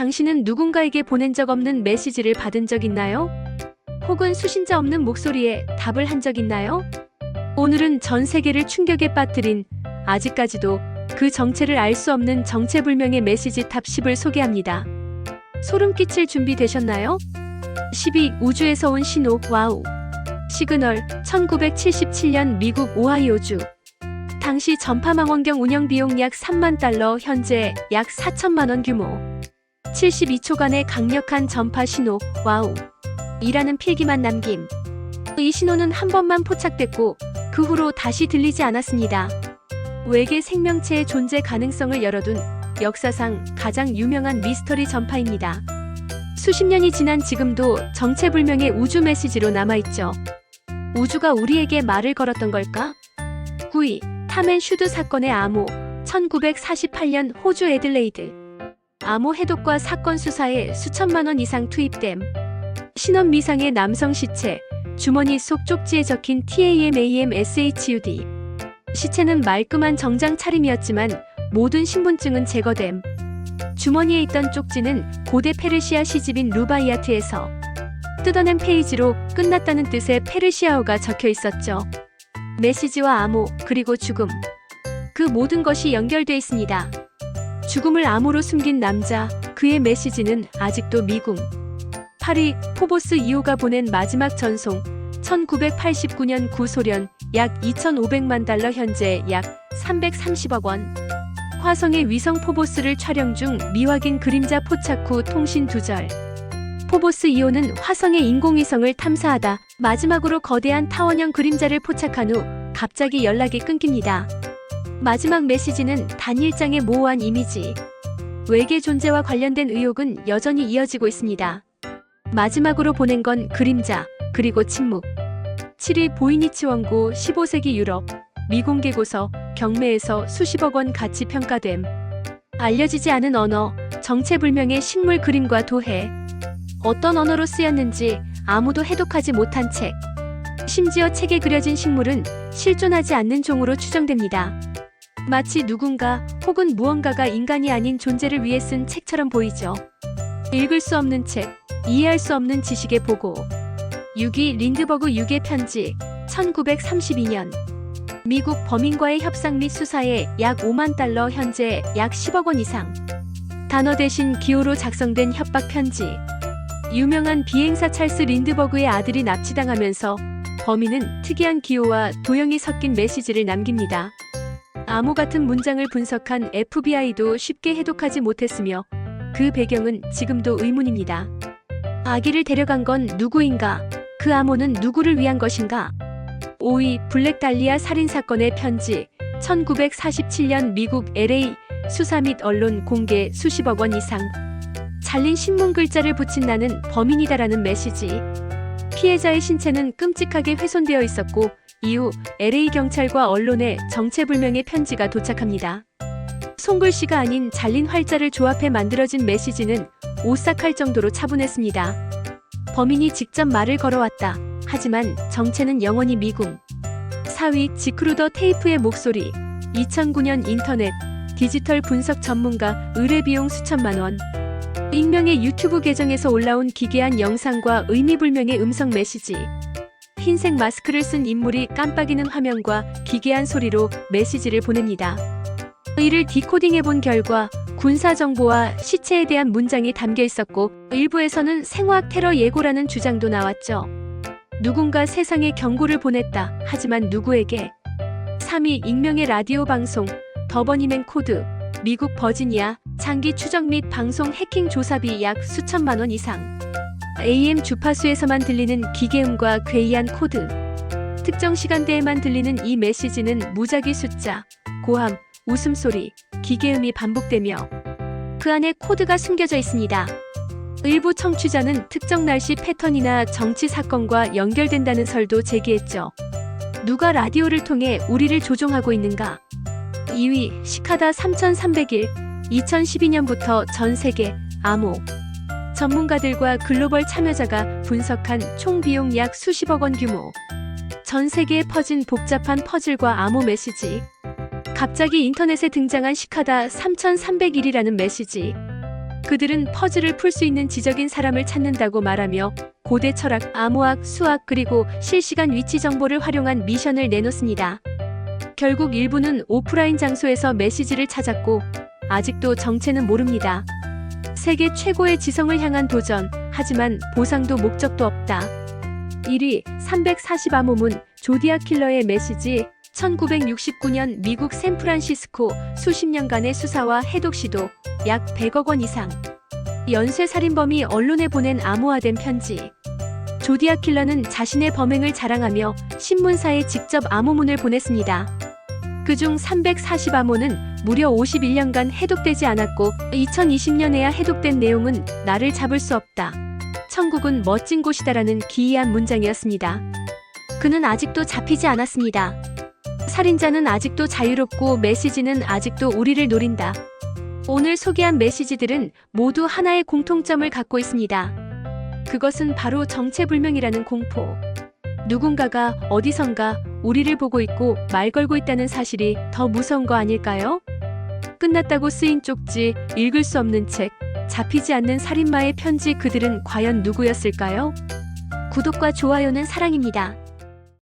당신은 누군가에게 보낸 적 없는 메시지를 받은 적 있나요? 혹은 수신자 없는 목소리에 답을 한 적 있나요? 오늘은 전 세계를 충격에 빠뜨린, 아직까지도 그 정체를 알 수 없는 정체불명의 메시지 탑 10을 소개합니다. 소름 끼칠 준비 되셨나요? 10위 우주에서 온 신호. 와우. 시그널. 1977년 미국 오하이오주. 당시 전파망원경 운영 비용 약 3만 달러, 현재 약 4천만 원 규모. 72초간의 강력한 전파 신호. 와우. 이라는 필기만 남김. 이 신호는 한 번만 포착됐고 그 후로 다시 들리지 않았습니다. 외계 생명체의 존재 가능성을 열어둔 역사상 가장 유명한 미스터리 전파입니다. 수십 년이 지난 지금도 정체불명의 우주 메시지로 남아있죠. 우주가 우리에게 말을 걸었던 걸까? 9위 탐 앤 슈드 사건의 암호. 1948년 호주 애들레이드. 암호 해독과 사건 수사에 수천만 원 이상 투입됨. 신원 미상의 남성 시체. 주머니 속 쪽지에 적힌 TAMAMSHUD. 시체는 말끔한 정장 차림이었지만 모든 신분증은 제거됨. 주머니에 있던 쪽지는 고대 페르시아 시집인 루바이아트에서 뜯어낸 페이지로 끝났다는 뜻의 페르시아어가 적혀 있었죠. 메시지와 암호, 그리고 죽음. 그 모든 것이 연결돼 있습니다. 죽음을 암호로 숨긴 남자, 그의 메시지는 아직도 미궁. 8위 포보스 2호가 보낸 마지막 전송. 1989년 구소련. 약 2,500만 달러, 현재 약 330억 원. 화성의 위성 포보스를 촬영 중 미확인 그림자 포착 후 통신 두절. 포보스 2호는 화성의 인공위성을 탐사하다 마지막으로 거대한 타원형 그림자를 포착한 후 갑자기 연락이 끊깁니다. 마지막 메시지는 단 1장의 모호한 이미지. 외계 존재와 관련된 의혹은 여전히 이어지고 있습니다. 마지막으로 보낸 건 그림자, 그리고 침묵. 7위 보이니치 원고. 15세기 유럽. 미공개 고서. 경매에서 수십억 원 가치 평가됨. 알려지지 않은 언어. 정체불명의 식물 그림과 도해. 어떤 언어로 쓰였는지 아무도 해독하지 못한 책. 심지어 책에 그려진 식물은 실존하지 않는 종으로 추정됩니다. 마치 누군가 혹은 무언가가 인간이 아닌 존재를 위해 쓴 책처럼 보이죠. 읽을 수 없는 책, 이해할 수 없는 지식의 보고. 6위 린드버그 6의 편지. 1932년. 미국 범인과의 협상 및 수사에 약 5만 달러, 현재 약 10억 원 이상. 단어 대신 기호로 작성된 협박 편지. 유명한 비행사 찰스 린드버그의 아들이 납치당하면서 범인은 특이한 기호와 도형이 섞인 메시지를 남깁니다. 암호 같은 문장을 분석한 FBI도 쉽게 해독하지 못했으며 그 배경은 지금도 의문입니다. 아기를 데려간 건 누구인가? 그 암호는 누구를 위한 것인가? 5위 블랙 달리아 살인사건의 편지. 1947년 미국 LA. 수사 및 언론 공개 수십억 원 이상. 잘린 신문 글자를 붙인 나는 범인이다라는 메시지. 피해자의 신체는 끔찍하게 훼손되어 있었고 이후 LA 경찰과 언론에 정체불명의 편지가 도착합니다. 손글씨가 아닌 잘린 활자를 조합해 만들어진 메시지는 오싹할 정도로 차분했습니다. 범인이 직접 말을 걸어왔다. 하지만 정체는 영원히 미궁. 4위 지크루더 테이프의 목소리. 2009년 인터넷. 디지털 분석 전문가. 의뢰 비용 수천만 원. 익명의 유튜브 계정에서 올라온 기괴한 영상과 의미불명의 음성 메시지. 흰색 마스크를 쓴 인물이 깜빡이는 화면과 기괴한 소리로 메시지를 보냅니다. 이를 디코딩해본 결과 군사 정보와 시체에 대한 문장이 담겨 있었고 일부에서는 생화학 테러 예고라는 주장도 나왔죠. 누군가 세상에 경고를 보냈다. 하지만 누구에게? 3위 익명의 라디오 방송. 더 버니맨 코드. 미국 버지니아. 장기 추적 및 방송 해킹 조사비 약 수천만 원 이상. AM 주파수에서만 들리는 기계음과 괴이한 코드. 특정 시간대에만 들리는 이 메시지는 무작위 숫자, 고함, 웃음소리, 기계음이 반복되며 그 안에 코드가 숨겨져 있습니다. 일부 청취자는 특정 날씨 패턴이나 정치 사건과 연결된다는 설도 제기했죠. 누가 라디오를 통해 우리를 조종하고 있는가? 2위 시카다 3301. 2012년부터 전 세계 암호 전문가들과 글로벌 참여자가 분석한 총 비용 약 수십억 원 규모. 전 세계에 퍼진 복잡한 퍼즐과 암호 메시지. 갑자기 인터넷에 등장한 시카다 3301이라는 메시지. 그들은 퍼즐을 풀 수 있는 지적인 사람을 찾는다고 말하며 고대 철학, 암호학, 수학 그리고 실시간 위치 정보를 활용한 미션을 내놓습니다. 결국 일부는 오프라인 장소에서 메시지를 찾았고 아직도 정체는 모릅니다. 세계 최고의 지성을 향한 도전, 하지만 보상도 목적도 없다. 1위 340암호문 조디악 킬러의 메시지. 1969년 미국 샌프란시스코, 수십 년간의 수사와 해독 시도, 약 100억 원 이상. 연쇄살인범이 언론에 보낸 암호화된 편지. 조디악 킬러는 자신의 범행을 자랑하며 신문사에 직접 암호문을 보냈습니다. 그중 340암호는 무려 51년간 해독되지 않았고 2020년에야 해독된 내용은 나를 잡을 수 없다. 천국은 멋진 곳이다라는 기이한 문장이었습니다. 그는 아직도 잡히지 않았습니다. 살인자는 아직도 자유롭고 메시지는 아직도 우리를 노린다. 오늘 소개한 메시지들은 모두 하나의 공통점을 갖고 있습니다. 그것은 바로 정체불명이라는 공포. 누군가가 어디선가 우리를 보고 있고 말 걸고 있다는 사실이 더 무서운 거 아닐까요? 끝났다고 쓰인 쪽지, 읽을 수 없는 책, 잡히지 않는 살인마의 편지, 그들은 과연 누구였을까요? 구독과 좋아요는 사랑입니다.